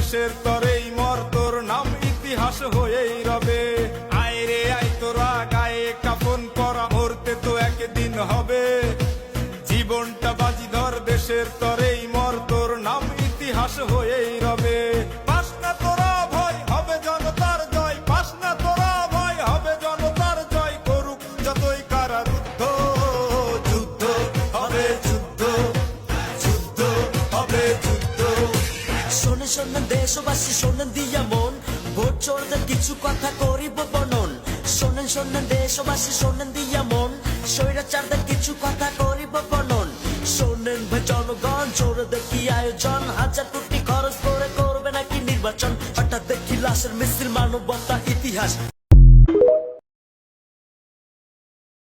দেশের তরেই মর, তোর নাম ইতিহাস হয়েই রবে। আয় রে আয় তোরা গায়ে কাফন পরা, মরতে তো একদিন হবে। জীবনটা বাজি ধর, দেশের তরেই মর, তোর নাম ইতিহাস হয়েই রবে। পাস না তোরা ভয়, হবে জনতার জয়। পাস না তোরা ভয়, হবে জনতার জয়। করুক যতই কারারুদ্ধ, যুদ্ধ হবে যুদ্ধ, যুদ্ধ হবে যুদ্ধ। শোনেন শোনেন দেশবাসী, শোনেন দিয়া মন, ভোট চোরদের কিছু কথা করিব বর্ণন। শোনেন শোনেন দেশবাসী, শোনেন দিয়া মন, স্বৈরাচারদের কিছু কথা করিব বর্ণন। শোনেন ভাই জনগণ, চোরদের কি আয়োজন, হাজার কোটি খরচ করে করবে নাকি নির্বাচন। হঠাৎ দেখি লাশের মিছিল, মানবতা ইতিহাস।